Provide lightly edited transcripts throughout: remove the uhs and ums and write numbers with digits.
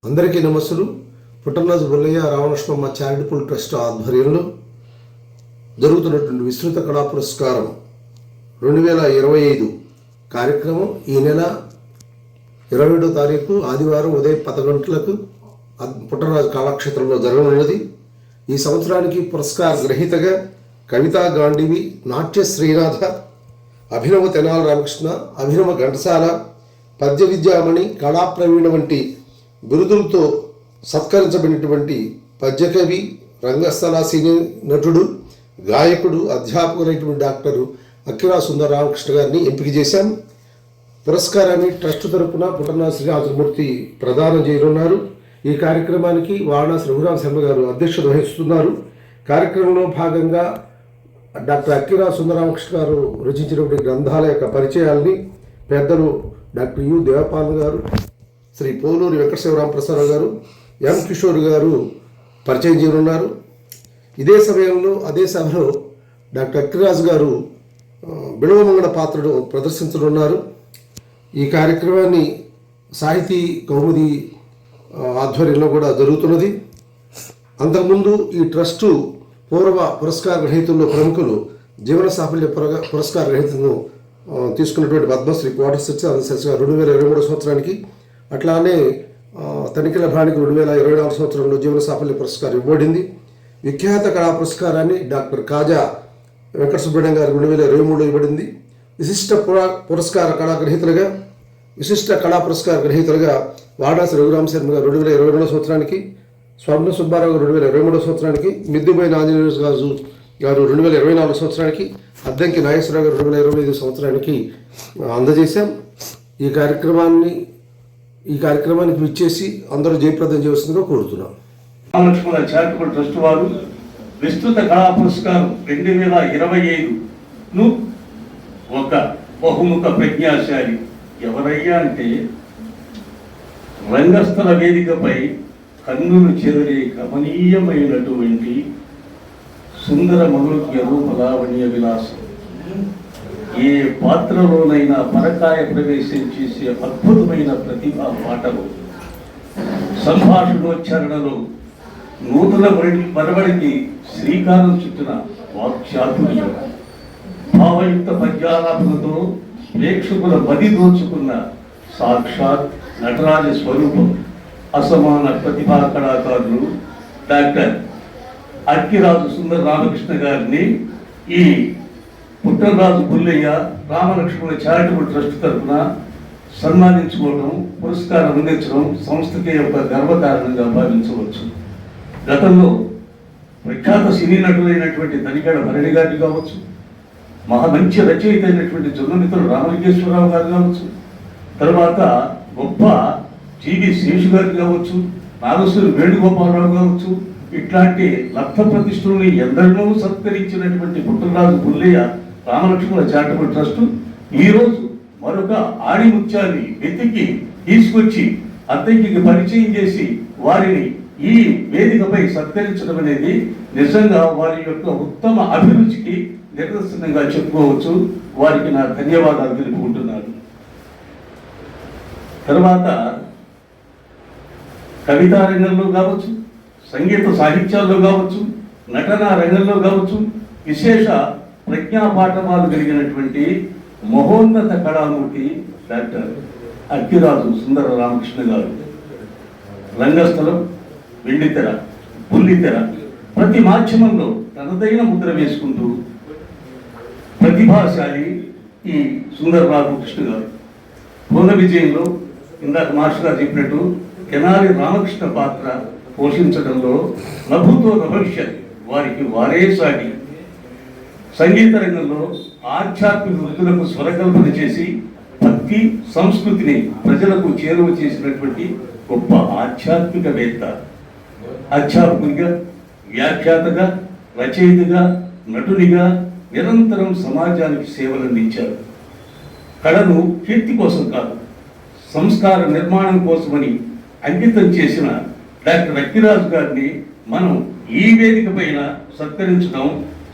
అందరికీ నమస్సులు. పుట్టనరాజు Bullayya Ramalakshmamma charitable trust ఆధ్వర్యంలో జరుగుతున్నటువంటి విస్తృత కళా పురస్కారం 2025 కార్యక్రమం ఈ నెల 27వ తారీఖు ఆదివారం ఉదయం 10 గంటలకు పుట్టనరాజు కళాక్షేత్రంలో జరగనున్నది. ఈ సంవత్సరానికి పురస్కార గ్రహీతగా కవితా గాంధీవి, నాట్య శ్రీనాథ, అభినవ తెనాల రామకృష్ణ, అభినవ ఘంటసాల, పద్య విద్యామణి, కళాప్రవీణ వంటి బిరుదులతో సత్కరించబడినటువంటి పద్యకవి, రంగస్థల సినీ నటుడు, గాయకుడు, అధ్యాపకులైనటువంటి డాక్టర్ అక్కిరా సుందర రామకృష్ణ గారిని ఎంపిక చేశాం. పురస్కారాన్ని ట్రస్ట్ తరపున పుట్టనరాజు శ్రీనివాసమూర్తి ప్రదానం చేయనున్నారు. ఈ కార్యక్రమానికి వారణాసి రఘురామ శర్మ గారు అధ్యక్షత వహిస్తున్నారు. కార్యక్రమంలో భాగంగా డాక్టర్ అక్కిరా సుందర రామకృష్ణ గారు రచించినటువంటి గ్రంథాల యొక్క పరిచయాల్ని పెద్దలు డాక్టర్ యు దేవపాల్ గారు, శ్రీ పోలూరి వెంకటశివరామప్రసాద్ గారు, ఎం కిషోర్ గారు పరిచయం చేయనున్నారు. ఇదే సమయంలో అదే సభలో డాక్టర్ అక్కిరాజు గారు బిడవమంగళ పాత్రను ప్రదర్శించనున్నారు. ఈ కార్యక్రమాన్ని సాహితీ కౌముది ఆధ్వర్యంలో కూడా జరుగుతున్నది. అంతకుముందు ఈ ట్రస్టు పూర్వ పురస్కార గ్రహీతల్లో ప్రముఖులు జీవన సాఫల్య పురస్కార గ్రహీతను తీసుకున్నటువంటి పద్మశ్రీ కోట సత్యనారాయణ గారు 2023 సంవత్సరానికి, అట్లానే తనిఖీల భానికి 2024 సంవత్సరంలో జీవన సాఫల్య పురస్కారం ఇవ్వబడింది. విఖ్యాత కళా పురస్కారాన్ని డాక్టర్ కాజా వెంకట సుబ్రహ్మణ్యం గారు 2023 ఇవ్వబడింది. విశిష్ట కళా పురస్కార గ్రహీతలుగా వారణాసి రఘురామ శర్మ గారు 2022 సంవత్సరానికి, స్వర్ణ సుబ్బారావు గారు 2023 సంవత్సరానికి, మిద్దుబోయిన ఆంజనేయ గారు 2024 సంవత్సరానికి, అద్దంకి నాగేశ్వరరావు గారు 2025 సంవత్సరానికి అందజేశాం. ఈ కార్యక్రమానికి విచ్చేసి అందరూ జయప్రదం చేయవలసిందిగా కోరుతున్నాం. రామలక్ష్మణ చారిటబుల్ ట్రస్ట్ వారు విస్తృత కళా పురస్కారం 2025ను ఒక బహుముఖ ప్రజ్ఞాశాలి ఎవరయ్యా అంటే, రంగస్థల వేదికపై కన్నులు చెదిరే గమనీయమైనటువంటి సుందర మనోజ్ఞ రూప లావణ్య విలాసం, ఏ పాత్రలోనైనా పరకాయ ప్రవేశం చేసే అద్భుతమైన ప్రతిభా పాటలు, సంభాషణోచ్చారణలో నూతన వరవడికి శ్రీకారం చుట్టిన వాక్చాతుర్యం, భావయుక్త పద్యాలాపనతో ప్రేక్షకుల మది దోచుకున్న సాక్షాత్ నటరాజ స్వరూపం, అసమాన ప్రతిభా కళాకారులు డాక్టర్ అక్కిరాజు సుందర రామకృష్ణ గారిని ఈ పుట్టనరాజు బుల్లయ్య రామలక్ష్మణ చారిటబుల్ ట్రస్ట్ తరఫున సన్మానించుకోవడం, పురస్కారం అందించడం సంస్థకి ఒక గర్వకారణంగా భావించవచ్చు. గతంలో ప్రఖ్యాత సినీ నటులైనటువంటి తనిఖీల భరణి గారిని కావచ్చు, మంచి రచయిత అయినటువంటి జొన్నమిత్రులు రామలింగేశ్వరరావు గారు కావచ్చు, తర్వాత గొప్ప జీవి శేషు గారు కావచ్చు, నాగసూరి వేణుగోపాలరావు కావచ్చు, ఇట్లాంటి లబ్ధ ప్రతిష్ఠుల్ని ఎందరినో సత్కరించినటువంటి పుట్టనరాజు బుల్లయ్య రామలక్ష్మణ చారిటబుల్ ట్రస్ట్ ఈరోజు మరొక ఆణిముత్యాన్ని వెతికి తీసుకొచ్చి అద్దెకి పరిచయం చేసి వారిని ఈ వేదికపై సత్కరించడం అనేది నిజంగా వారి యొక్క ఉత్తమ అభిరుచికి నిదర్శనంగా చెప్పుకోవచ్చు. వారికి నా ధన్యవాదాలు తెలుపుకుంటున్నాను. తర్వాత కవితా రంగంలో కావచ్చు, సంగీత సాహిత్యాల్లో కావచ్చు, నటనా రంగంలో కావచ్చు, విశేష ప్రజ్ఞా పాఠవాలు కలిగినటువంటి మహోన్నత కళామూర్తి డాక్టర్ అక్కిరాజు సుందర రామకృష్ణ గారు. రంగస్థలం, వెండితెర, బుల్లితెర ప్రతి మాధ్యమంలో తనదైన ముద్ర వేసుకుంటూ ప్రతిభాశాలి ఈ సుందర రామకృష్ణ గారు. పూర్ణ విజయంలో ఇందాక మాస్టర్ గారు చెప్పినట్టు తెనాలి రామకృష్ణ పాత్ర పోషించడంలో నభూతో భవిష్యత్ వారికి వారే సాటి. సంగీత రంగంలో ఆధ్యాత్మిక వృద్ధులకు స్వరకల్పన చేసి భక్తి సంస్కృతిని ప్రజలకు చేరువ చేసినటువంటి గొప్ప ఆధ్యాత్మికవేత్త. అధ్యాపకునిగా, వ్యాఖ్యాతగా, రచయితగా, నటునిగా నిరంతరం సమాజానికి సేవలందించారు. కళను కీర్తి కోసం కాదు, సంస్కార నిర్మాణం కోసమని అంకితం చేసిన డాక్టర్ అక్కిరాజు గారిని మనం ఈ వేదిక పైన సత్కరించడం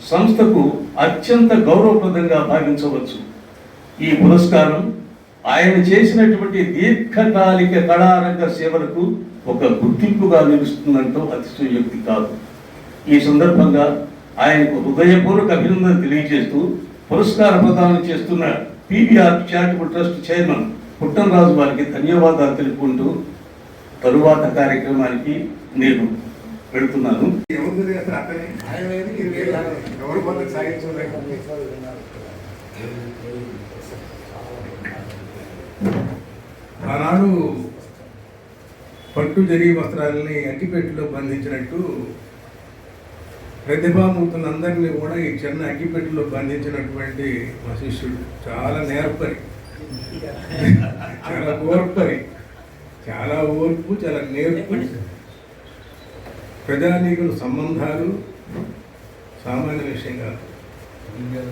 సంస్థకు అత్యంత గౌరవప్రదంగా భావించవచ్చు. ఈ పురస్కారం ఆయన చేసినటువంటి దీర్ఘకాలిక కళారంగ సేవలకు ఒక గుర్తింపుగా నిలుస్తుందంటూ అతిశయోక్తి కాదు. ఈ సందర్భంగా ఆయనకు హృదయపూర్వక అభినందన తెలియజేస్తూ పురస్కార ప్రదానం చేస్తున్న పీవీఆర్ చారిటబుల్ ట్రస్ట్ చైర్మన్ పుట్టనరాజు వారికి ధన్యవాదాలు తెలుపుకుంటూ తరువాత కార్యక్రమానికి నేను వెళుతున్నాను. ఆనాడు పట్టు జరీ వస్త్రాలని అగ్గిపెట్టెలో బంధించినట్టు ప్రతిభామూర్తులందరినీ కూడా ఈ చిన్న అగ్గిపెట్టెలో బంధించినటువంటి మా శిష్యుడు చాలా నేర్పరి, చాలా ఓర్పరి, చాలా ఓర్పు, చాలా నేర్పు. ప్రజానీకుల సంబంధాలు సామాన్య విషయం కాదు.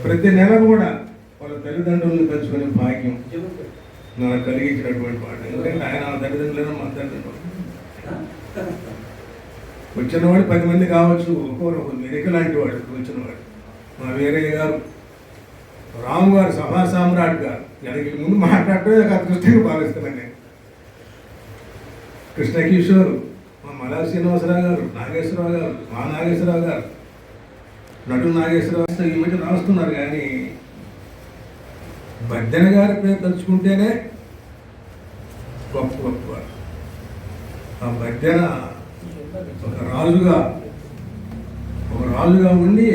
ప్రతి నెల కూడా వాళ్ళ తల్లిదండ్రులను కలుసుకునే భాగ్యం నాకు కలిగించినటువంటి వాడు. ఎందుకంటే ఆయన తల్లిదండ్రులను మా తల్లిదండ్రులు వచ్చినవాడు 10 మంది కావచ్చు, ఒక్కొక్కరు మెరిక లాంటి వాడు వచ్చినవాడు. మా వీరయ్య గారు, రాము గారు, సభా సామ్రాట్ గారు, எனக்கு ముందు మాట్లాడటమే అదృష్టంగా భావిస్తున్నాను నేను. కృష్ణ కిషోర్, మా మలా శ్రీనివాసరావు గారు, నాగేశ్వరరావు గారు, మా నాగేశ్వరరావు గారు, నటు నాగేశ్వరరావు ఈ మధ్య రాస్తున్నారు. కానీ బద్దెన గారి పేరు తలుచుకుంటేనే గొప్ప గొప్పవాడు. ఆ బద్దెన ఒక రాజుగా ఉండి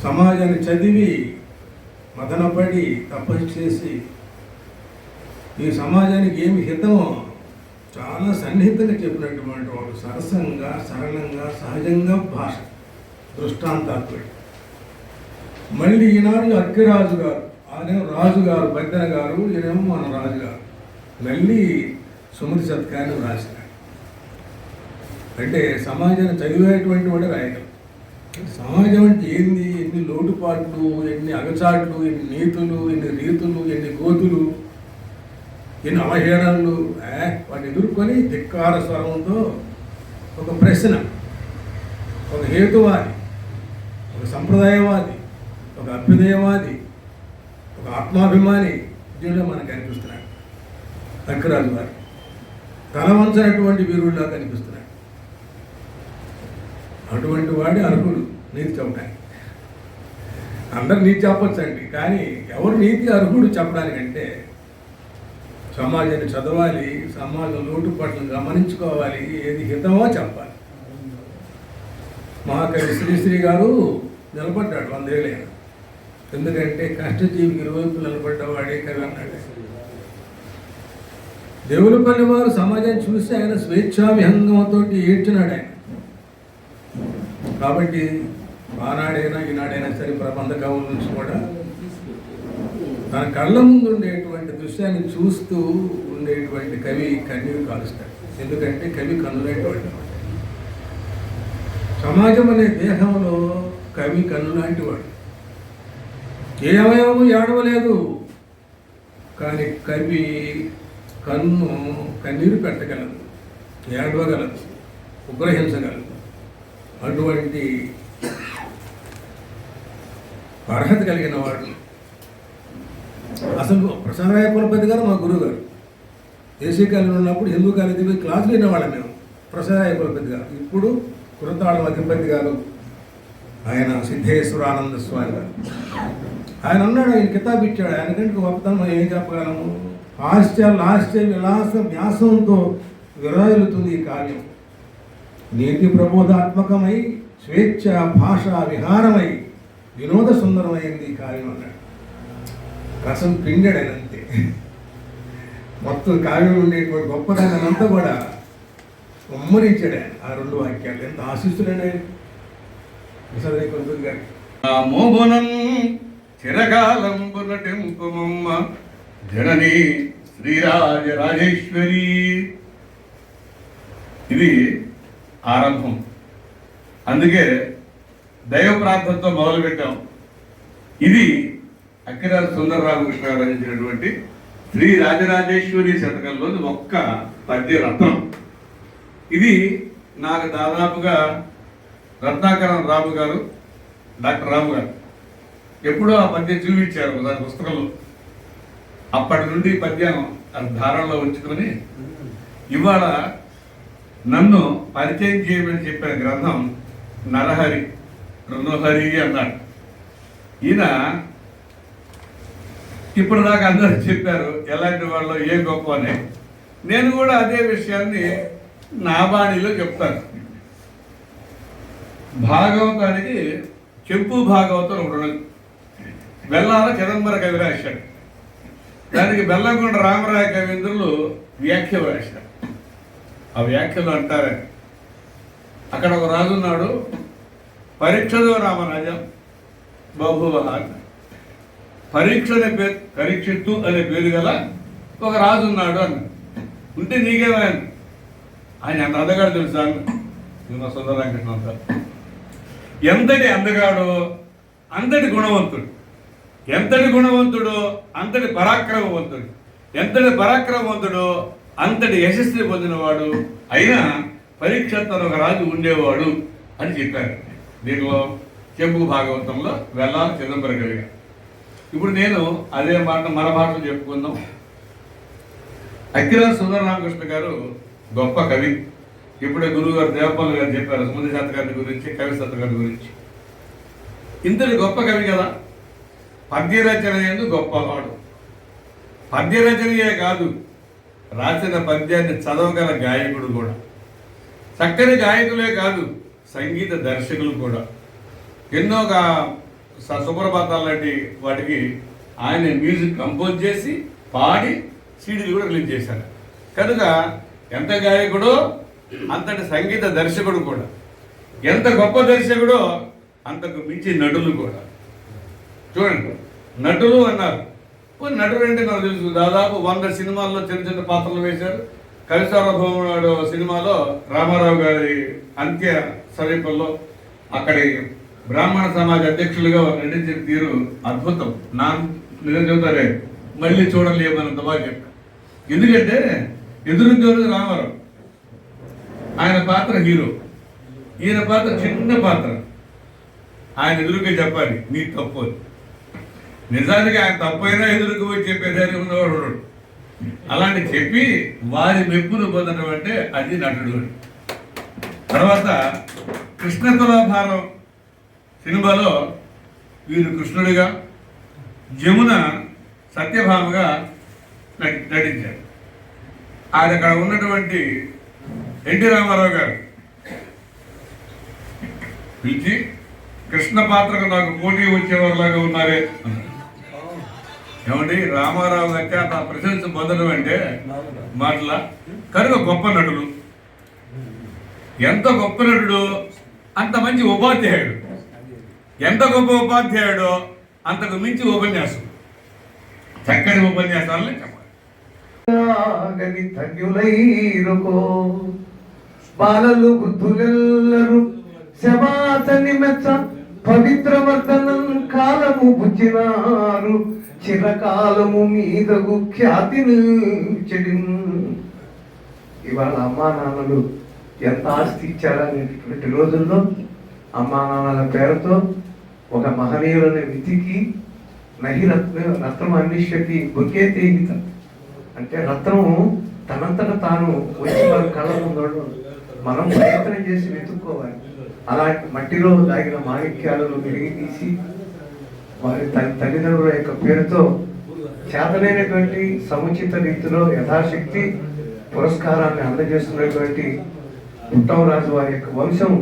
సమాజాన్ని చదివి మదనపడి తపస్సు చేసి ఈ సమాజానికి ఏమి హితమో చాలా సన్నిహితంగా చెప్పినటువంటి వాడు. సరసంగా, సరళంగా, సహజంగా భాష, దృష్టాంతాత్మక. మళ్ళీ ఈనాడు అక్కిరాజు గారు, ఆయన రాజుగారు, బద్దెన గారు, ఈయనేమో మన రాజుగారు మళ్ళీ సుమతి శతకాన్ని రాసినాడు. అంటే సమాజాన్ని చదివేటువంటి వాడే రాయగలరు. సమాజం అంటే ఏంది, ఎన్ని లోటుపాట్లు, ఎన్ని అగచాట్లు, ఎన్ని నీతులు, ఎన్ని రీతులు, ఎన్ని గోతులు, ఎన్ని అవహేళనలు, వాటిని ఎదుర్కొని ధిక్కార స్వరంతో ఒక ప్రశ్న, ఒక హేతువాది, ఒక సంప్రదాయవాది, ఒక అభ్యుదయవాది, ఒక ఆత్మాభిమాని దీనిలో మనకు కనిపిస్తున్నాడు. అక్కిరాజు వారు తలవంచనటువంటి వీరుడిలా కనిపిస్తున్నాడు. అటువంటి వాడి అర్హుడు నీతి చెప్పడానికి. అందరు నీతి చెప్పొచ్చండి, కానీ ఎవరు నీతి అర్హుడు చెప్పడానికంటే సమాజాన్ని చదవాలి, సమాజం లోటుపాట్లను గమనించుకోవాలి, ఏది హితమో చెప్పాలి. మహాకవి శ్రీశ్రీ గారు నిలబడ్డాడు 100 ఏళ్ళైనా. ఎందుకంటే కష్టజీవికి ఇరువైపు నిలబడ్డవాడే కవి అన్నాడు. దేవులపల్లి వారు సమాజాన్ని చూసి ఆయన స్వేచ్ఛా విహంగంతో ఏడ్చినాడు ఆయన. కాబట్టి ఆనాడైనా ఈనాడైనా సరే ప్రబంధ కవుల నుంచి కూడా తన కళ్ళ ముందు ఉండేటువంటి దృశ్యాన్ని చూస్తూ ఉండేటువంటి కవి కన్నీరు కాలుస్తాడు. ఎందుకంటే కవి కన్నులాంటి వాడు. సమాజం అనే దేహంలో కవి కన్నులాంటి వాడు. ఏ అవయవము ఏడవలేదు, కానీ కవి కన్ను కన్నీరు పెట్టగలదు, ఏడవగలదు, ఉగ్రహించగలదు. అటువంటి అర్హత కలిగిన వాడు. అసలు ప్రసాదరాయ కులపతి గారు మా గురువు గారు. దేశీయ కాలంలో ఉన్నప్పుడు హిందూ కాలేజీ క్లాసులు వినేవాళ్ళం మేము. ప్రసాదరాయ కులపతి గారు, ఇప్పుడు కురతాళం అధిపతి గారు, ఆయన సిద్ధేశ్వరానంద స్వామి గారు. ఆయన అన్నాడు, ఆయన కితాబ్ ఇచ్చాడు. ఆయనకంటే గొప్పతనం మనం ఏం చెప్పగలము? హాస్య విలాస వ్యాసంతో విరాయిలుతుంది ఈ కావ్యం. నీతి ప్రబోధాత్మకమై, స్వేచ్ఛ భాషా విహారమై, వినోద సుందరమైంది ఈ కావ్యం అన్నాడు. రసం పిండాడు ఆయన అంతే. మొత్తం కావ్యం ఉండేటువంటి గొప్పదాన్ని అంతా కూడా ఉమ్మరించాడు ఆయన. ఆ 2 వాక్యాలు ఎంత ఆశిస్తున్నాడు ఆయన ప్రసాదరాయ కులపతి గారు. మోహనం చిరకాలంబున టెంపుమమ్మ జనని శ్రీరాజ రాజేశ్వరి. ఇది ఆరంభం. అందుకే దైవ ప్రార్థనతో మొదలుపెట్టాం. ఇది అక్కిరాజు సుందరరామకృష్ణ గారు రచించినటువంటి శ్రీ రాజరాజేశ్వరి శతకంలోని ఒక్క పద్య రత్నం. ఇది నాకు దాదాపుగా రత్నాకరం రాము గారు, డాక్టర్ రాము గారు ఎప్పుడో ఆ పద్యం చూపించారు దాని పుస్తకంలో. అప్పటి నుండి పద్యం ధారణలో ఉంచుకొని ఇవాళ నన్ను పరిచయం చేయమని చెప్పిన గ్రంథం నరహరి రుణహరి అన్నాడు. ఈయన ఇప్పుడు దాకా అందరూ చెప్పారు ఎలాంటి వాళ్ళు ఏ గొప్ప అని. నేను కూడా అదే విషయాన్ని నా బాణీలో చెప్తాను. భాగవతానికి చెంపు భాగవతం ఒకటి ఉన్నది. బెల్లాల చిదంబర కవి రాశాడు. దానికి బెల్లంకొండ రామరాయ కవీంద్రులు వ్యాఖ్య రాశారు. ఆ వ్యాఖ్యలు అంటారే, అక్కడ ఒక రాజు ఉన్నాడు, పరీక్షదో రామరాజం బహువ. పరీక్ష అనే పేరు, పరీక్షిత్తు అనే పేరు గల ఒక రాజు ఉన్నాడు అన్న. ఉంటే నీకేమైనా ఆయన ఎంత అందగాడు తెలుసా అన్న. మా సుందరరామకృష్ణ అంటారు. ఎంతటి అందగాడో అంతటి గుణవంతుడు, ఎంతటి గుణవంతుడో అంతటి పరాక్రమవంతుడు, ఎంతటి పరాక్రమవంతుడో అంతటి యశస్సుని పొందినవాడు. అయినా పరీక్షతో ఒక రాజు ఉండేవాడు అని చెప్పారు. దీనిలో చెంపు భాగవతంలో వెళ్ళాల చిదంబర కవిగా. ఇప్పుడు నేను అదే మాట మన భాషలో చెప్పుకుందాం. అక్కిరాల సుందరరామకృష్ణ గారు గొప్ప కవి. ఇప్పుడే గురువు గారు దేవపాల్ గారు చెప్పారు సుమతి శతకాన్ని గురించి, కవి శతకాన్ని గురించి. ఇంతటి గొప్ప కవి కదా. పద్య రచన ఎందు గొప్పవాడు. పద్య రచనయే కాదు, రాసిన పద్యాన్ని చదవగల గాయకుడు కూడా. చక్కని గాయకులే కాదు, సంగీత దర్శకులు కూడా. ఎన్నో సుప్రభాతాలు లాంటి వాటికి ఆయన మ్యూజిక్ కంపోజ్ చేసి పాడి సీడీలు కూడా రిలీజ్ చేశారు. కనుక ఎంత గాయకుడో అంతటి సంగీత దర్శకుడు కూడా. ఎంత గొప్ప దర్శకుడో అంతకు మించి నటులు కూడా. చూడండి, నటులు అన్నారు. నటుడు అంటే నాకు తెలుసు, దాదాపు 100 సినిమాల్లో చిన్న చిన్న పాత్రలు వేశారు. కవి సార్వభౌముడు సినిమాలో రామారావు గారి అంత్య సమీపంలో అక్కడి బ్రాహ్మణ సమాజ అధ్యక్షులుగా నటించిన తీరు అద్భుతం. నా నిజం చెబుతారే, మళ్ళీ చూడలేమన్నంత బాగా చెప్పారు. ఎందుకంటే ఎదురుగా రామారావు, ఆయన పాత్ర హీరో, ఈయన పాత్ర చిన్న పాత్ర. ఆయన ఎదురుగా చెప్పాలి నీ తప్పు అని. నిజానికి ఆయన తప్పైనా ఎదురుకు పోయి చెప్పేదాన్ని ఉన్నవాడు. అలాంటి చెప్పి వారి మెప్పును పొందడం అంటే అది నటుడు. తర్వాత కృష్ణ తులాభారం సినిమాలో వీరు కృష్ణుడిగా, జమున సత్యభామగా నటించారు. ఆయన అక్కడ ఉన్నటువంటి ఎన్టీ రామారావు గారు పిలిచి, కృష్ణ పాత్రకు నాకు పోటీ వచ్చేవారిలాగా ఉన్నారే అన్నారు. ఏమండి, రామారావు గారికి ఆ ప్రశంస పొందడం అంటే మాటల. కనుక గొప్ప నటుడు. ఎంత గొప్ప నటుడు అంత మంచి ఉపాధ్యాయుడు. ఎంత గొప్ప ఉపాధ్యాయుడో అంతకు మించి ఉపన్యాసం. చక్కని ఉపన్యాసాలని చెప్పాలి. బాలలు వృద్ధులెల్లరూ శవాసని మెచ్చ పవిత్రవర్తనం కాలము పుచ్చినారు. చిరకాలము మీదకు ఖ్యాతిని చెడి. ఇవాళ అమ్మా నాన్నలు ఎంత ఆస్తి ఇచ్చారనేటువంటి రోజుల్లో అమ్మా నాన్నల పేరుతో ఒక మహనీయులను వెతికి నహి రత్నం అన్నిష్యతి బొకే తేగిత అంటే రత్నం తనంతట తాను వచ్చి మన కళ్ళ ముందు మనం ప్రయత్నం చేసి వెతుక్కోవాలి. అలాంటి మట్టిలో దాగిన మాణిక్యాలను వెలిగి తీసి వారి తల్లిదండ్రుల యొక్క పేరుతో చేతనైనటువంటి సముచిత రీతిలో యథాశక్తి పురస్కారాన్ని అందజేస్తున్నటువంటి పుట్టవరాజు వారి యొక్క వంశం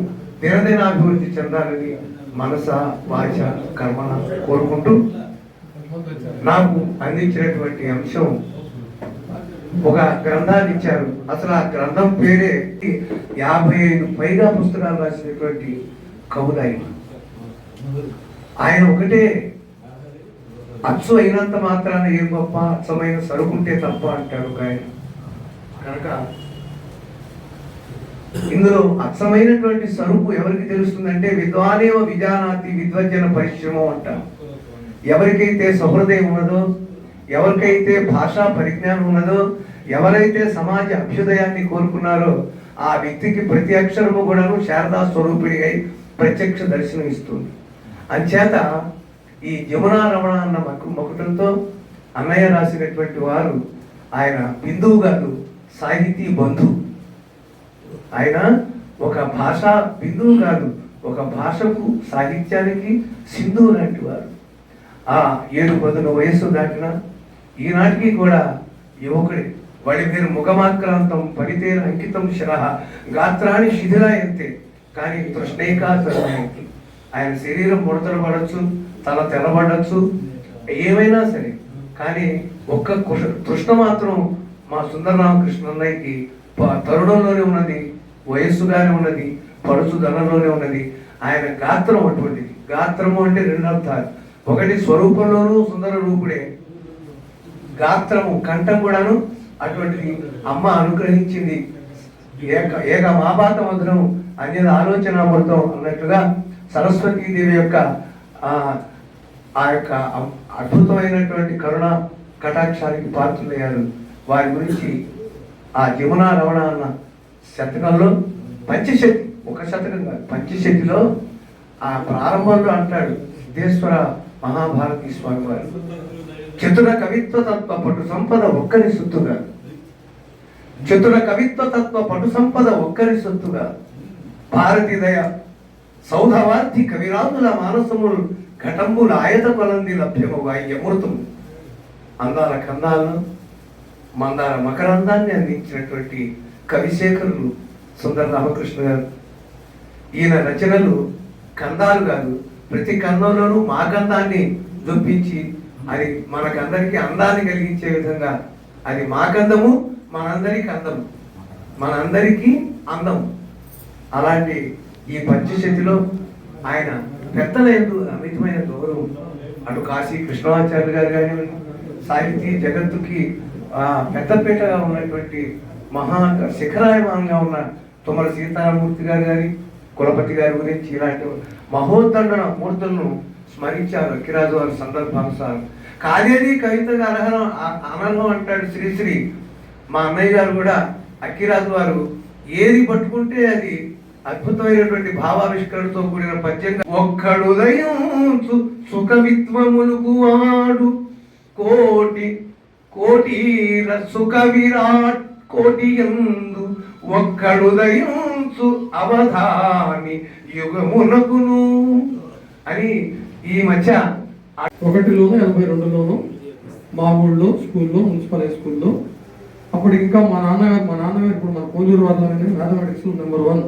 దినదినాభివృద్ధి చెందాలని మనస వాచ కర్మణ కోరుకుంటూ నాకు అందించినటువంటి అంశం ఒక గ్రంథాన్ని ఇచ్చారు. అసలు ఆ గ్రంథం పేరే 55 పైగా పుస్తకాలు రాసినటువంటి కవులాయి. ఆయన ఒకటే అచ్చు అయినంత మాత్రాన ఏం గొప్ప, అచ్చమైన సరుకుంటే తప్ప అంటాడు ఒక ఆయన. కనుక ఇందులో అచ్చమైనటువంటి సరుకు ఎవరికి తెలుస్తుందంటే విద్వానేవ విజానాతి విద్వజ్జన పరిశ్రమం అంటారు. ఎవరికైతే సహృదయం ఉన్నదో, ఎవరికైతే భాషా పరిజ్ఞానం ఉన్నదో, ఎవరైతే సమాజ అభ్యుదయాన్ని కోరుకున్నారో ఆ వ్యక్తికి ప్రతి అక్షరము కూడాను శారదా స్వరూపిణిగా ప్రత్యక్ష దర్శనం ఇస్తుంది. అంచేత ఈ యమునా రమణ అన్న మకుటంతో అన్నయ్య రాసినటువంటి వారు ఆయన బిందువు గారు సాహితీ బంధు. ఆయన ఒక భాషా బిందువు కాదు, ఒక భాషకు సాహిత్యానికి సింధువు లాంటి వారు. ఆ 7 వయస్సు దాటిన ఈనాటికి కూడా యువకుడే. వాడి పేరు ముఖమాక్రాంతం పరితేన అంకితం శిరః గాత్రాన్ని శిథిలాయంతే కానీ తృష్ణైకా తరుణైకి. ఆయన శరీరం ముడతలు పడవచ్చు, తల తెల్లబడచ్చు, ఏమైనా సరే, కానీ ఒక్క తృష్ణ మాత్రం మా సుందరరామకృష్ణ అన్నయ్యకి తరుణంలోనే ఉన్నది, వయస్సుగానే ఉన్నది, పడుచుదనంలోనే ఉన్నది. ఆయన గాత్రం అటువంటిది. గాత్రము అంటే 2 అర్థాలు. ఒకటి స్వరూపంలోనూ సుందర రూపుడే, గాత్రము కంఠం కూడాను అటువంటిది. అమ్మ అనుగ్రహించింది. ఏక మాబాత మధురం అనేది ఆలోచనామృతం అన్నట్లుగా సరస్వతీదేవి యొక్క ఆ యొక్క అద్భుతమైనటువంటి కరుణ కటాక్షానికి పాత్రులయ్యారు. వారి గురించి ఆ యమునా రమణ అన్న శతకంలో పంచశతి, ఒక శతకం కాదు, పంచశతిలో ఆ ప్రారంభంలో అంటాడు సిద్ధేశ్వర మహాభారతి స్వామి వారు, చతుర కవిత్వ తత్వ పటు సంపద ఒక్కరి సొత్తుగా, చతుర కవిత్వ తత్వ పటు సంపద ఒక్కరి సొత్తుగా, భారతీదయ సౌధవార్థి కవిరాజుల మానసములు ఘటంబుల ఆయత కొలంది లభ్యముగా అమృతం. అందాల కందాలను మందార మకరందాన్ని అందించినటువంటి కవిశేఖరులు సుందర రామకృష్ణ గారు. ఈయన రచనలు కందాలు కాదు, ప్రతి కందంలోనూ మా కందాన్ని జొప్పించి అది మనకందరికీ అందాన్ని కలిగించే విధంగా, అది మా కందము, మనందరికీ అందము, మనందరికీ అందము. అలాంటి ఈ పంచశతిలో ఆయన పెద్దల యందు అమితమైన గౌరవం. అటు కాశీ కృష్ణమాచార్య గారు కానివ్వండి, సాహితీ జగత్తుకి పెద్దపీటగా ఉన్నటువంటి మహా శిఖరాయమానంగా ఉన్న తుమ్మల సీతారామూర్తి గారు కానీ, కులపతి గారి గురించి ఇలాంటి మహోద్దండన మూర్తులను స్మరించారు అక్కిరాజు వారి సందర్భానుసారం. కాదేది కవితగా అనర్హం అంటాడు శ్రీశ్రీ. మా అన్నయ్య గారు కూడా అక్కిరాజు వారు ఏది పట్టుకుంటే అది అద్భుతమైనటువంటి భావావిష్కరణతో కూడిన పద్యంగా. ఒక్కడుదయం సుఖవిత్వములకు వాడు కోటి కోటి సుఖ విరాట్ కోటి యందు ఒక్కడుదయంసు అవధాని యుగమునకును అని ఈ మధ్య 1లోను 82లోను మా ఊళ్ళో స్కూల్లో, మున్సిపల్ హై స్కూల్లో, అప్పుడు ఇంకా మా నాన్నగారు ఇప్పుడు మన కోలూరు వాళ్ళని మ్యాథమెటిక్స్ నెంబర్ 1,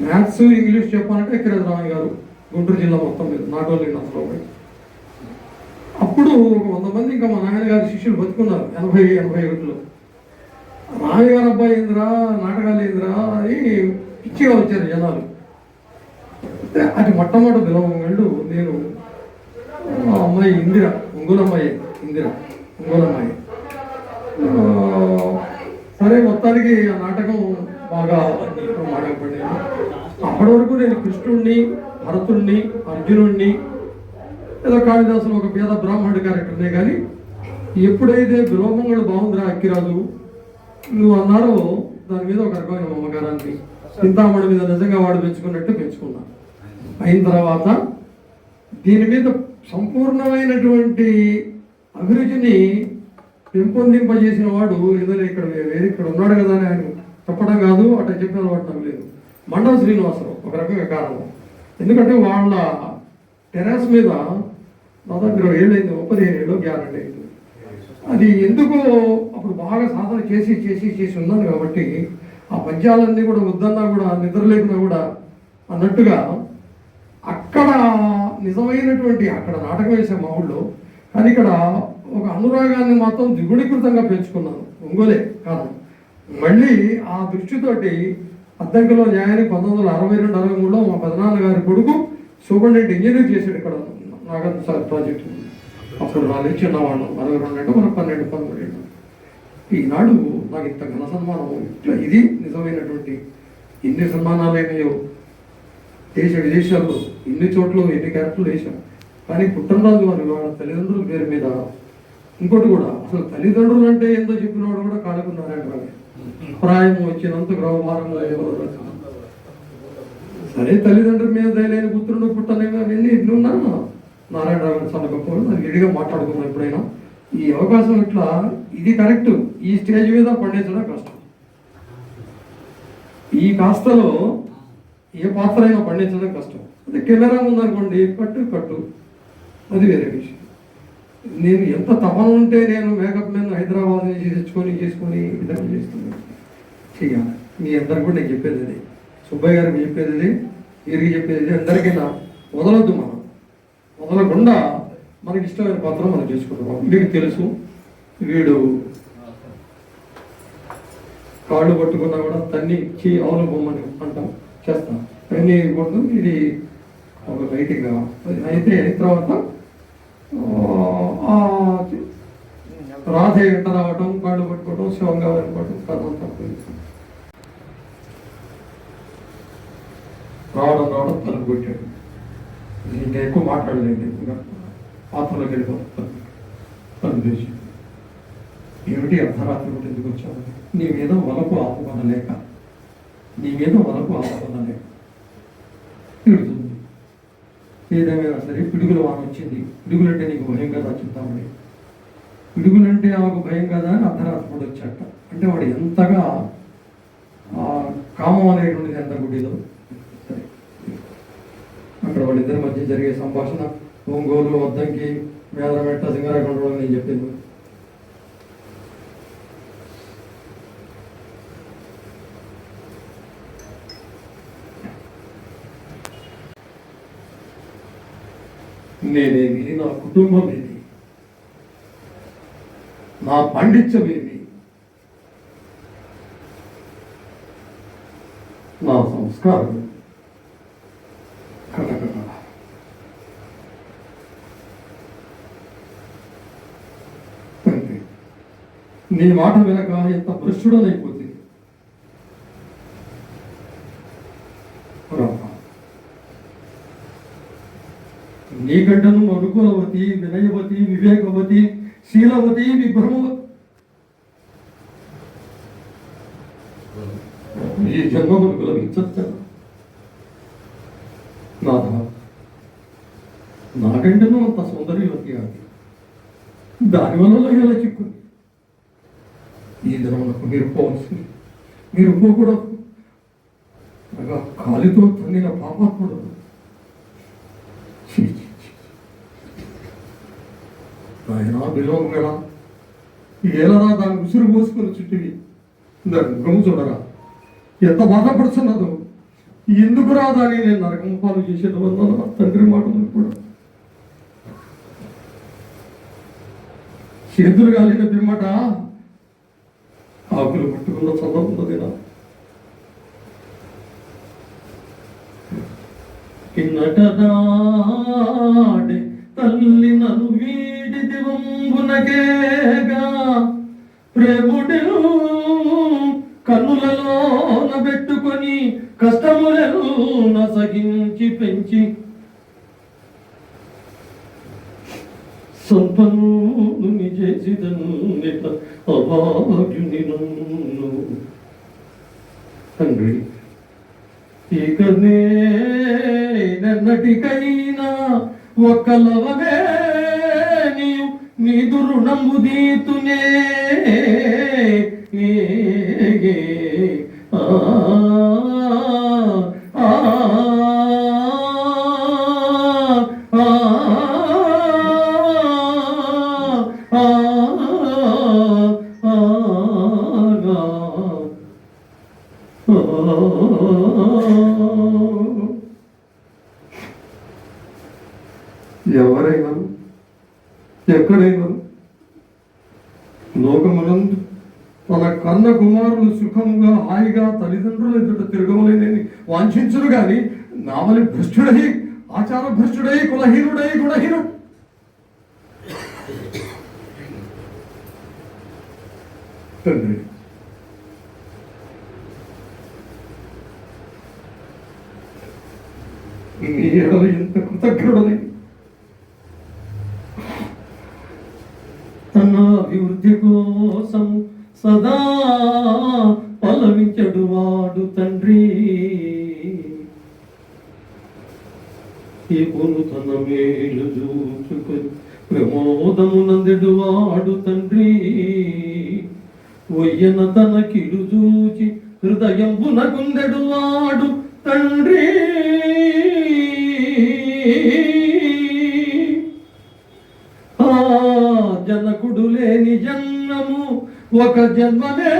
మ్యాథ్స్ ఇంగ్లీష్ చెప్పాలంటే అక్కిరాజు రామయ్య గారు, గుంటూరు జిల్లా మొత్తం మీద, నాట్ ఓన్లీ నర్సరావు. అప్పుడు ఒక 100 మంది ఇంకా మా నాన్నగారి శిష్యులు బతుకున్నారు 80-81లో. రామయ్య గారు అబ్బాయి ఏందిరా, నాటకాలు ఏందిరా అని పిచ్చిగా వచ్చారు జనాలు. అది మొట్టమొదటి పిలవళ్ళు నేను అమ్మాయి ఇందిర, ఒంగోలమ్మాయి ఇందిర, ఒంగోలమ్మాయి. సరే మొత్తానికి ఆ నాటకం బాగా మాడపడింది. అప్పటి వరకు నేను కృష్ణుడిని, భరతుడిని, అర్జునుడిని, ఏదో కాళిదాసులు ఒక పేద బ్రాహ్మణుడి క్యారెక్టర్నే. కానీ ఎప్పుడైతే విలోమంగళ బాగుందిరా అక్కిరాజు నువ్వు అన్నారో దాని మీద ఒక రకమైన మమకారాన్ని, చింతామణి మీద నిజంగా వాడు పెంచుకున్నట్టు పెంచుకున్నా. అయిన తర్వాత దీని మీద సంపూర్ణమైనటువంటి అభిరుచిని పెంపొందింపజేసిన వాడు ఏదైనా ఇక్కడ ఉన్నాడు కదా అని ఆయన చెప్పడం కాదు, అట్లా చెప్పిన వాడు నాకు లేదు, మండవ శ్రీనివాసరావు ఒక రకంగా కారణం. ఎందుకంటే వాళ్ళ టెరాస్ మీద నా దగ్గర 7 అయింది, 15 ఏళ్ళు గ్యారెంటీ అయింది. అది ఎందుకో అప్పుడు బాగా సాధన చేసి ఉన్నాను కాబట్టి ఆ పద్యాలన్నీ కూడా వద్దన్నా కూడా నిద్ర లేకున్నా కూడా అన్నట్టుగా అక్కడ నిజమైనటువంటి అక్కడ నాటకం వేసే మా ఊళ్ళో. కానీ ఇక్కడ ఒక అనురాగాన్ని మాత్రం ద్విగుణీకృతంగా పెంచుకున్నాను, ఒంగోలే కారణం. మళ్ళీ ఆ దృష్టితోటి అద్దంకిలో న్యాయానికి 1962-63లో మా పెదనాన్నగారి కొడుకు సూపరింటెండెంట్ ఇంజనీర్ చేశాడు ఇక్కడ నాగంత సార్ ప్రాజెక్టు. అప్పుడు వాళ్ళు చిన్నవాళ్ళు 62 మనం 12-13. ఈనాడు నాకు ఇంత ఘన సన్మానం, ఇట్లా ఇది నిజమైనటువంటి ఇన్ని సన్మానాలైనాయో దేశ విదేశాల్లో ఇన్ని చోట్ల ఎన్ని క్యారెక్టర్లు వేశాం. కానీ పుట్టనరాజు వారి వాళ్ళ తల్లిదండ్రుల పేరు మీద ఇంకోటి కూడా, అసలు తల్లిదండ్రులు అంటే ఏందో చెప్పినవాడు కూడా కాలుకున్నారంట. ప్రాయం వచ్చినంత గ్రహభారంలో సరే తల్లిదండ్రుల మీద దయలేని పుత్రుడు పుట్టనేవి అవన్నీ ఎన్ని ఉన్నా నారాయణరావు గారి చాలా గొప్ప, అది విడిగా మాట్లాడుకున్నాం ఎప్పుడైనా. ఈ అవకాశం ఇట్లా ఇది కరెక్ట్. ఈ స్టేజ్ మీద పండించడం కష్టం. ఈ కాస్తలో ఏ పాత్ర అయినా పండించడం కష్టం. అదే కెమెరా ఉందనుకోండి, కట్టు అది వేరే విషయం. నేను ఎంత తపన ఉంటే నేను మేకప్ మ్యాన్ హైదరాబాద్ నుంచి చేసుకొని విధంగా చేస్తున్నాను చెయ్యాలి. మీ అందరికి కూడా నేను చెప్పేది అది, సుబ్బయ్య గారికి చెప్పేది అది, వీరికి చెప్పేది అది. అందరికీ వదలొద్దు, మనం వదలకుండా మనకి ఇష్టమైన పాత్ర మనం చేసుకుంటాం. వీడికి తెలుసు, వీడు కాళ్ళు పట్టుకున్నా కూడా తన్ని అవును బొమ్మని అంటాం, చేస్తాం అన్నీ కొట్టు. ఇది ఒక లైట్గా అయితే తర్వాత రాధ ఎంట రావటం, కాళ్ళు పట్టుకోవటం, శివంగా అనుకోవటం, కథ అంతా రావడం తలుపు కొట్టాడు. ఇంకా ఎక్కువ మాట్లాడలేదు, ఇంకా పాత్రలోకి వెళ్ళిపోతాం. తలుపు చేసి ఏమిటి అర్ధరాత్రి కూడా ఎందుకు వచ్చావు? నీ మీద వలకు ఆపదలేక తిడుతుంది. ఏదేమైనా సరే పిడుగుల వాన వచ్చింది. పిడుగులంటే నీకు భయం కదా చింతామణి, పిడుగులంటే ఆమెకు భయం కదా అని అర్ధరాత్రి కూడా వచ్చాట. అంటే వాడు ఎంతగా కామం అనేటువంటిది ఎంత గుడిలో. సరే, అక్కడ వాళ్ళిద్దరి మధ్య జరిగే సంభాషణ ఒంగోలు, వద్దంకి, మేదరమెట్ట, సింగరాకొండలో నేను చెప్పింది. నేనేమి, నా కుటుంబం ఏది, నా పాండిత్యం ఏది, నా సంస్కారం కనుక నీ మాట వినక ఎంత భ్రష్టుడనైపోతుంది. నీకంటను అనుకూలవతి, వినయవతి, వివేకవతి, శీలవతి, విభ్రమవతి ఈ జన్మములకు లభించచ్చు. నాకంటేనూ అంత సౌందర్యవతి అది, దానివల్ల ఎలా చిక్కుంది. ఈ దినములకు మీరు పోవలసింది, మీరు పోకూడదు. అనగా కాలితో తన్నిన పాపాత్ముడు. ఆయన బిల్వం కదా, ఏలరా దాన్ని ఉసురు పోసుకొని చుట్టివి, దాన్ని గమ్ము చూడరా ఎంత బాధపడుతున్నదో. ఎందుకు రాదని నేను నరకం పాలు చేసేటవల్ల తండ్రి మాటలు కూడా చేతులు కాలిన పిమ్మట ఆకులు పట్టుకున్న చల్లవున్నదినా. కిన్నటనాడే తల్లి నన్ను వీడి దివంబునకేగా ప్రేముడెను కన్నులలోన పెట్టుకొని కష్టములను సహించి పెంచి సంపన్నుని చేసిదన్నిట అభాగ్యుని నన్ను. తండ్రి, ఇక నేనెన్నటికైనా ఒక్కలవే నీ దురుణము దీతునే. ఎవరైనా ఎక్కడైనా లోకమునందు తన కన్న కుమారులు సుఖముగా హాయిగా తల్లిదండ్రులు ఎదుట తిరగవలేనని వాంఛించును గాని నావలి భ్రష్టుడై, ఆచార భ్రష్టుడై, కులహీనుడై, గుణహీనుడు. తండ్రి, నీ ఎడల ఎంత కృతజ్ఞుడని. తన అభివృద్ధి కోసం సదా పలవించడు వాడు తండ్రి. ఇప్పుడు తన మేలు చూచుకొని ప్రమోదమునందెడు వాడు తండ్రి ఒయ్యన తన కిడు చూచి హృదయంబునకుందెడు వాడు తండ్రి ఆ జనకుడు లేని జన్మము ఒక జన్మమే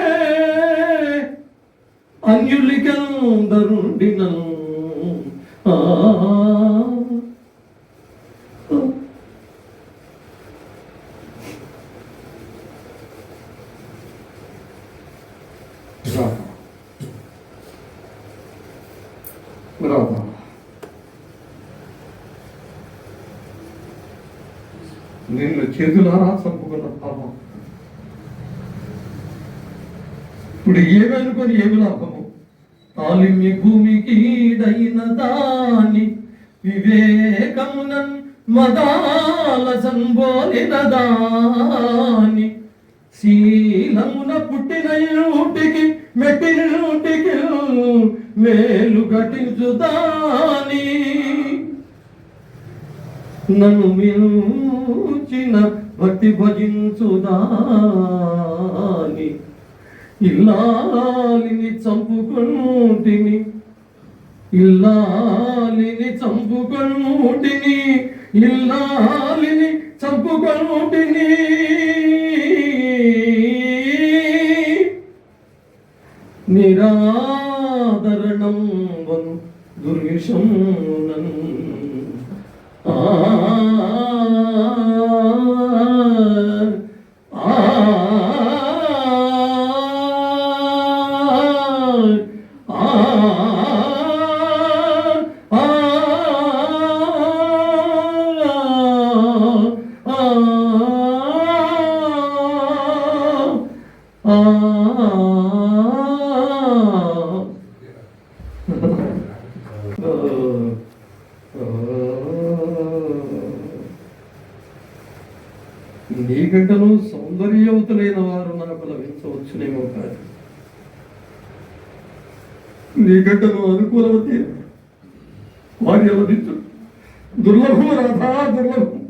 అన్యులికందరుండిన నిన్ను చేతులారా చంపుకున్న పాపం ఇప్పుడు ఏమనుకొని ఏమి లాభము తాలిమి భూమికి డైన దాని వివేకమునన్ మదాల సంబోలిన దాని శీలమున పుట్టిన ఇంటికి మెట్టిన ఇంటికి మేలు ఘటించుదాని నన్ను మించిన భక్తి భజించుదాని ఇల్లాలిని చంపుకుంటిని ఇల్లాలిని చంపుకుంటిని ఇల్లాలిని చంపుకుంటిని నిరాదరణం వను దుర్విషమునన్ నీకంటను సౌందర్యవతులైన వారు నాకు లభించవచ్చునేమో కాదు నీకంటను అనుకూలవతి వారి లభించు దుర్లభం రాధా దుర్లభం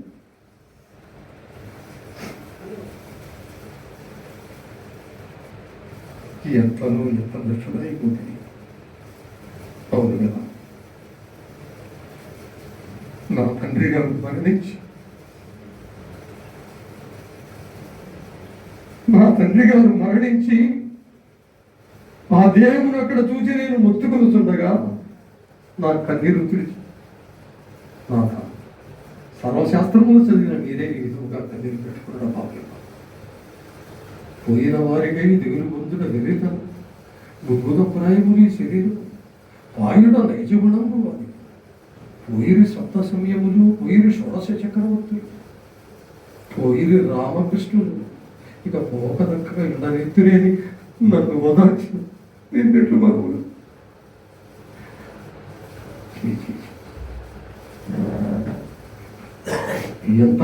ఎంతను ఎంత దక్షుడైపోతుంది అవును కదా నా తండ్రి గారు మరణించి ఆ దేహమును అక్కడ చూసి నేను మొత్తుకొనుచుండగా నా కన్నీరు తుడిచి సర్వశాస్త్రములు చదివిన మీరే ఈ విధముగా కన్నీరు పెట్టుకున్న పాపం పోయిన వారికై దిగులు పొందున వెర్రితను గుగ్గుద ప్రాయముని శరీరం వాయుడ నైజగుణము అది పోయిరి సప్త సమయములు పోయిరి షోడశ చక్రవర్తులు పోయిరి రామకృష్ణులు ఇక పోక దక్కగా ఉండనెత్తురేని నన్ను వదాల్చి నిన్నట్లు మరువులు ఎంత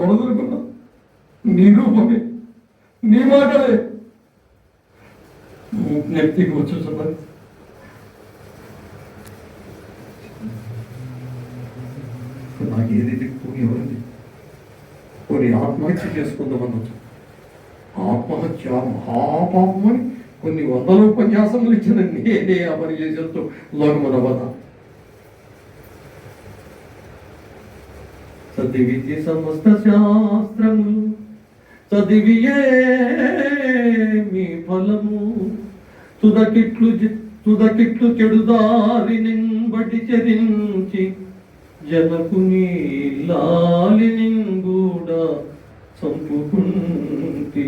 వదలుకున్నా నీ రూపమే నీ మాటలే నెత్తికి వచ్చుతున్నది నాకు ఏది దిక్కు ఎవరిది కొన్ని ఆత్మహత్య చేసుకుందామన్నచ్చు ఆత్మహత్య మహాపాపం అని కొన్ని వందల ఉపన్యాసములు ఇచ్చిన నేనే ఆ పని చేసేస్తూ లోకమనవద చదివిద్య సమస్త శాస్త్రములు చదివియే మీ ఫలము తుదకిట్లు చెడుదారి నింబడి చరించి జనకుని లాలిని కూడా చంపుకుంటి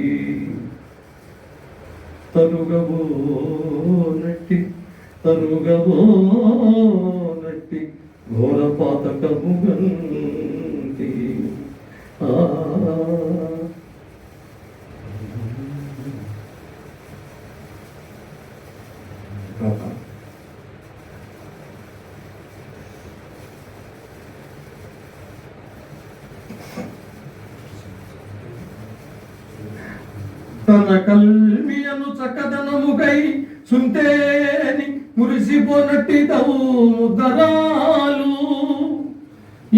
తరుగబోనట్టి ఘోర పాతకముగంటి తన కల్మియను చక్కదనముకై సుంతేని మురిసిపోనట్టి ముద్దరాలు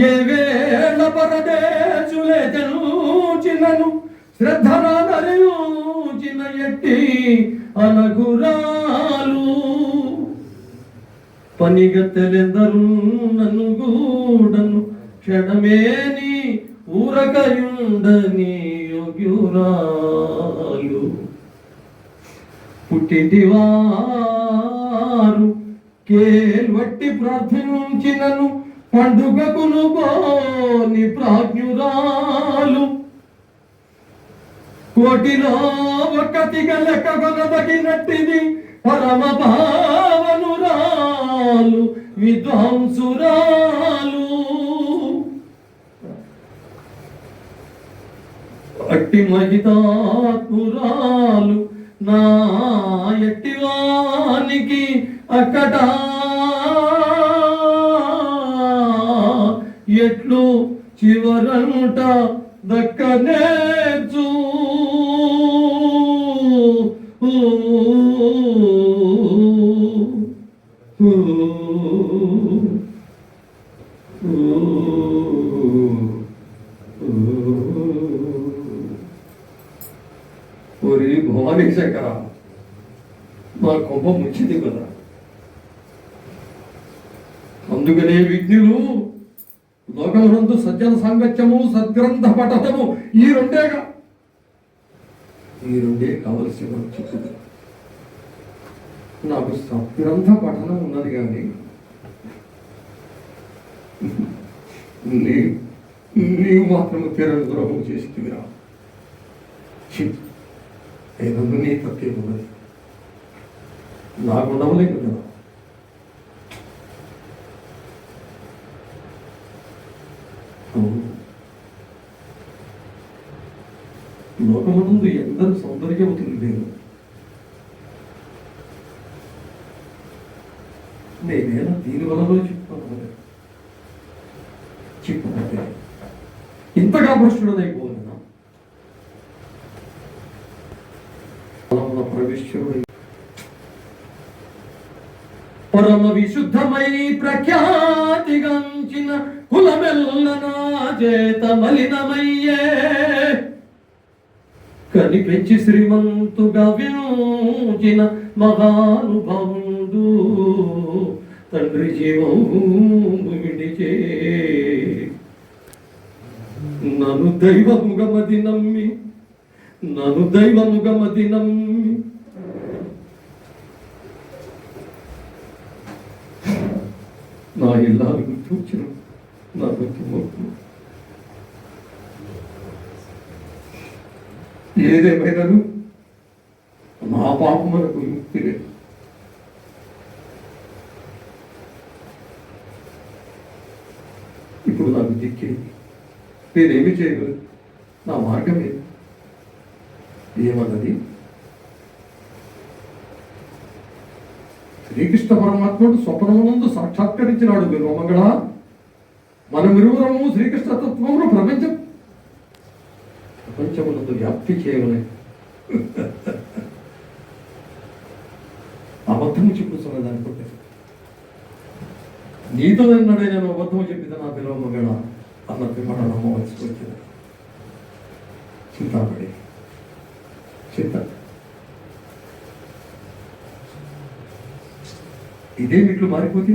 ఏ వేళ పరదేశులే జనుచినను శ్రద్ధరాదరిచిన ఎట్టి అనగురాలు పనిగత్తెలెందరూ నన్ను గూడను క్షణమేని ఊరకయుండని యోగ్యురాలు పుట్టింటివారు కేల్వట్టి ప్రార్థించినను పండుగకును పోని ప్రాజ్ఞురాలు కోటిలో ఒక్కతిగా లెక్క కొనదగినట్టిది పరమ భావనురాలు విద్వాంసురాలు అట్టి మహితాత్మురాలు నా ఎట్టివానికి అక్కట ఎట్లు చివరంట దక్కనేర్చు ఓరి భవానీ శంకర మా కొంప ముంచింది కదా. అందుకనే విజ్ఞులు లోకమునందు సజ్జన సాంగత్యము సద్గ్రంథ పఠనము ఈ రెండే కావలసి వచ్చింది. నాకు సద్గ్రంథ పఠనం ఉన్నది కానీ నీవు మాత్రము తీరని ద్రోహం చేస్తుందిరా. ఏదో నీ తప్పే ఉన్నది, నాకు ఉండవలేదు కదా. లోకమునందు ఎందరు సౌందర్యవతులు లేరు. నేనేనా దీని వలలో చెప్పకపోతే ఇంతగా భ్రష్టుడైపోలేనా? ప్రవేశుడు పరమ విశుద్ధమై ప్రఖ్యాతిగాంచిన కులమెల్లనా చేత మలినమయ్యే కనిపెంచి శ్రీమంతుగా వ్యూచిన మహానుభావుడు తండ్రి జీవం విడిచే నన్ను దైవముగా మది నమ్మి నా ఇల్లాలు గుర్తొచ్చిన నా గుర్తు ఏదేమైనాను నా పాపములకు ముక్తి లేదు. ఇప్పుడు నాకు దిక్కేది, నేనేమి చేయగలను? నా మార్గం ఏది? ఏమన్నది? శ్రీకృష్ణ పరమాత్ముడు స్వప్నమునందు సాక్షాత్కరించినాడు. విరోమంగళ, మనమిరువురము శ్రీకృష్ణ తత్వమును ప్రపంచమునందు వ్యాప్తి చేయలేదు. అబద్ధము చెప్పుతున్నది అనుకుంటే నీతో అన్నాడే నేను అబద్ధము చెప్పితే నా విరోమంగళ అన్న పిమ్మట నమ్మవలసి వచ్చింది. చింతాపడి ఇదే వీటిలో మారిపోతే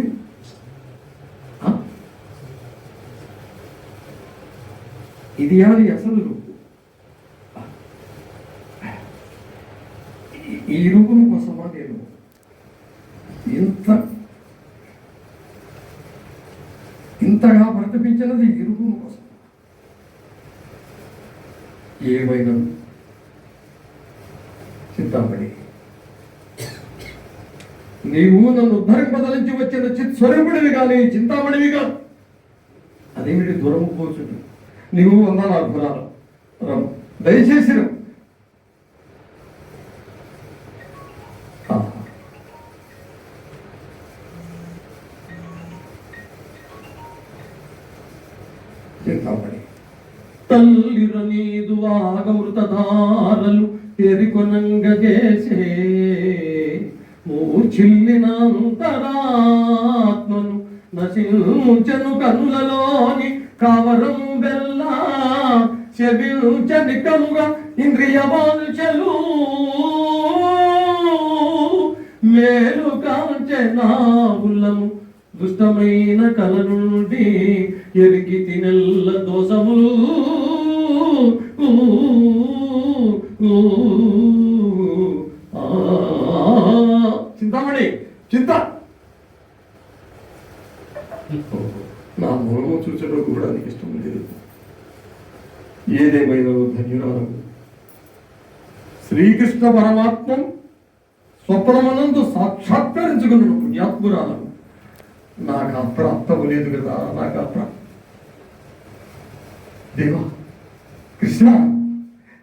ఇది అని అసలు ఈ రూపం కోసమా నేను ఇంతగా ప్రతిపించినది ఈ రూపం కోసం. ఏమైనా చింతామణి, నీవు నన్ను ఉద్ధరింపదలించి వచ్చిన చిత్స్వరూపుడివి కానీ చింతామణివి కాదు. అదేమిటి దూరము పోచుంటు నీవు వందల అద్భుతాలు దయచేసి చింతామణి తల్లిర నీదు ఆగమృతధారలు తెరికొనంగజేసే మూర్ఛిల్లినంతరాత్మను నశించను కన్నులలోని కావరం బెల్ల చెవించని కనుగా ఇంద్రియ వాంఛలు మేలు కాంచె నా ఉల్లము దుష్టమైన కల నుండి ఎరిగి తినెల్ల దోషములు చింతామణి చింత నా మూలము చూచడం కూడా నీకు ఇష్టం లేదు. ఏదేమైనా ధన్యురాలు శ్రీకృష్ణ పరమాత్మ స్వప్నమనందు సాక్షాత్కరించుకున్న పుణ్యాత్మురాలు. నాకు అప్రాప్తము లేదు కదా, నాకు దేవా కృష్ణ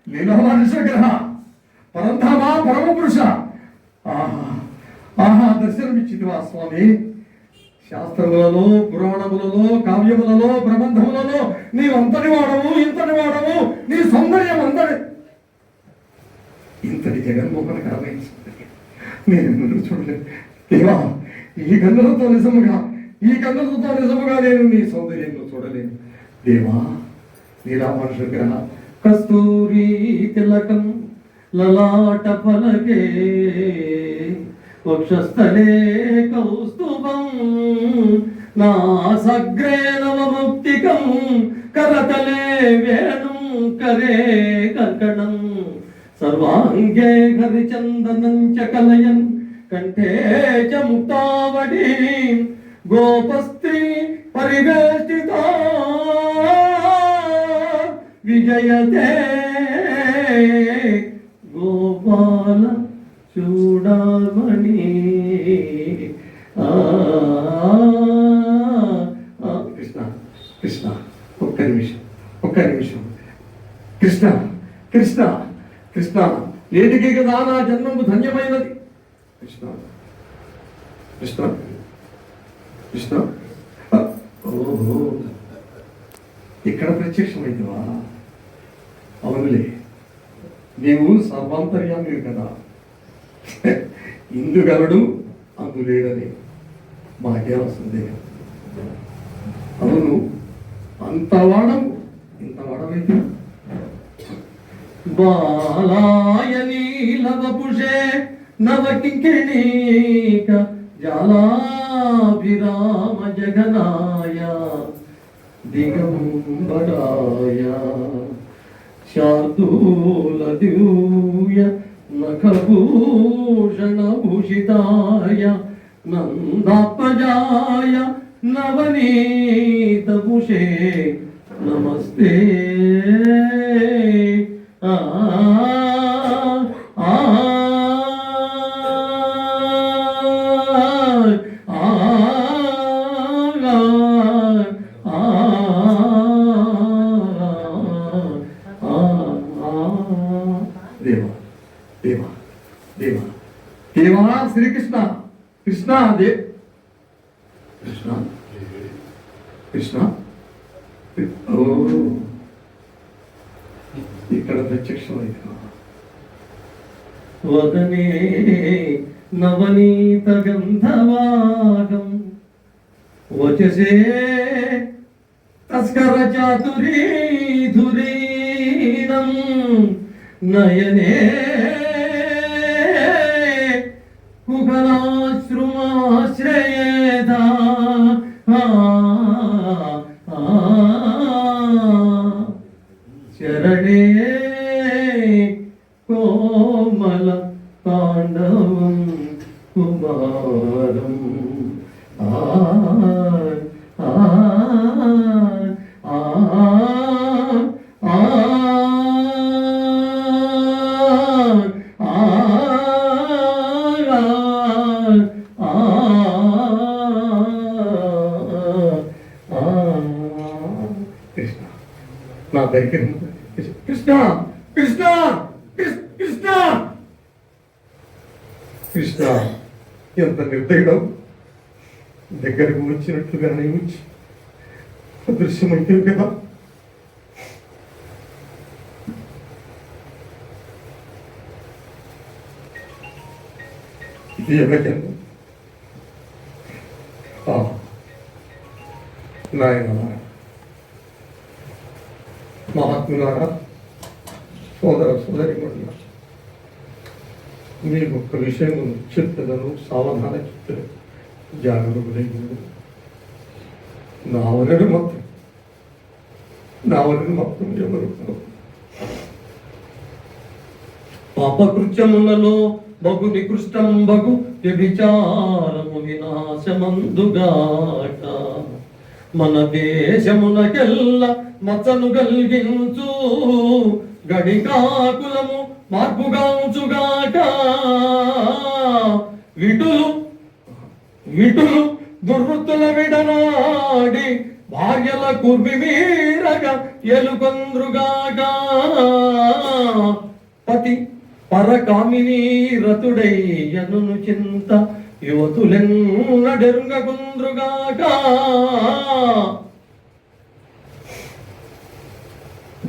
లీలామానుషగ్రహ పరంధామా పరమ పురుష ఆహా ఆహా దర్శనమిచ్చితివా స్వామి. శాస్త్రములలో పురాణములలో కావ్యములలో ప్రబంధములలో నీవంతటి వాడవు ఇంతటి వాడవు, నీ సౌందర్యం అంతటి ఇంతటి జగన్మోహనకరమైన నేను చూడలేదు దేవా. ఈ కన్నులతో నిజముగా నేను నీ సౌందర్యంలో చూడలేను దేవా. లీలామానుషగ్రహ కస్తూరి తిలకం లలాట ఫలకే వక్షస్థలే కౌస్తుభం నాసగ్రే నవముక్తికం కరతలే వేణుం కరే కర్కణం సర్వాంగే హరిచందనం చ కలయన్ కంఠే చ ముక్తావళి గోపస్త్రీ పరివేష్టిత విజయతే గోపాల చూడమణి. కృష్ణ కృష్ణ ఒక్క నిమిషం కృష్ణ కృష్ణ కృష్ణ నేటికి కదా నా జన్మము ధన్యమైనది. కృష్ణ కృష్ణ కృష్ణ ఓహో ఇక్కడ ప్రత్యక్షమైనవా? అవునులే, నీవు సర్వాంతర్యామివి కదా. ఇందుగలడు అందులేడని మాకే వస్తుంది. అవును, అంతవాడము ఇంతవాడమైతే బాలాయని లవపుషే నవకింకిణీక జాలాభిరామ జగనాయ దిగంబరాయ శార్దూల దివ్య నఖభూషణ భూషితాయ నందాత్మజాయ నవనీతభుషే నమస్తే. దేవా దేవా దేవా దేవా శ్రీకృష్ణ కృష్ణ కృష్ణ కృష్ణ ఓ ఇక్కడ ప్రత్యక్షమైంది. వదనే నవనీత గంధవాగం వచసే తస్కర చాతురీధురీనం నయనే కుగలాశ్రుమాశ్రయేదా చరణే కోమల తాండవం కుమారం కృష్ణ నా దగ్గర కృష్ణ కృష్ణ కృష్ణ కృష్ణ ఎంత నిర్దయడం. దగ్గరకు వచ్చినట్లుగానే వచ్చి అదృశ్యమైతే కదా. ఇది ఎవరికైనా నాయనలారా, మహాత్ములారా, సోదర సోదరిమణులారా, మీకు ఒక్క విషయం చెప్తాను, సావధాన చెప్తాను, జాగరూకులైన నావలను మొత్తం ఎవరు పాపకృత్యములలో బగు నికృష్టం బగు వ్యభిచారము వినాశమందుగాక. మన దేశమునకెల్ల మచ్చను కలిగించు గడికాకులము మార్పుగాంచుగాక. విటులు దుర్వృత్తుల విడనాడి భార్యల కుర్మి మీరగా ఎలుకొంద్రుగాక. పతి పరకామిని రతుడై యనును చింత యువతులెన్నడెరుంగకుంద్రుగాక.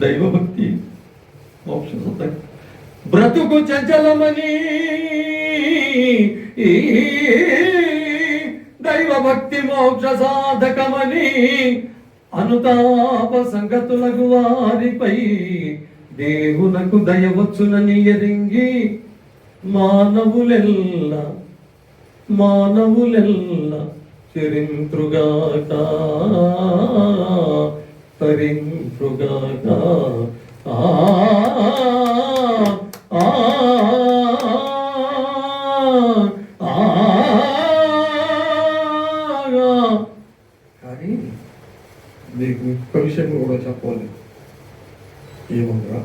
దైవభక్తి మోక్ష బ్రతుకు చంచలమని దైవభక్తి మోక్ష సాధకమని అనుతాప సంగతులకు వారిపై దేవునకు దయవచ్చునని ఎరింగి మానవులెల్ల చెరింతృగాక తరింతృగాక. కానీ మీకు ఒక్క విషయం కూడా చెప్పాలి. ఏమన్నా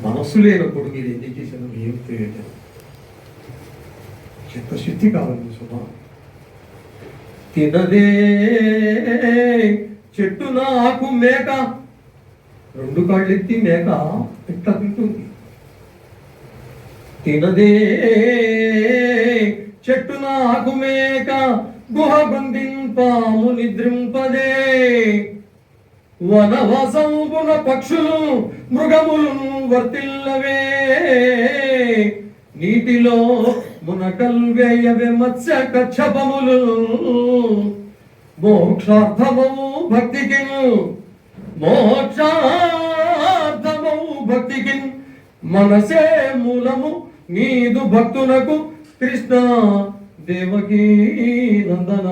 మనస్సు లేనప్పుడు మీరు ఎందుకు చేశారు? ఏం ప్రయోజనం? చిత్తశుద్ధి కావాలి సుమా. తినదే చెట్టున ఆకు మేక, రెండు కాళ్ళెత్తి మేక ఇట్లా తింటుంది. తినదే చెట్టున ఆకు మేక, గుహ గుందింపాము నిద్రింపదే. వనవాసంబున పక్షులు మృగములు వర్తిల్లవే. నీటిలో మునకల్వేయవే మత్స్య కచ్చపములు. మోక్షార్థమము భక్తికి మనసే మూలము నీదు భక్తునకు. కృష్ణ దేవకీ నందన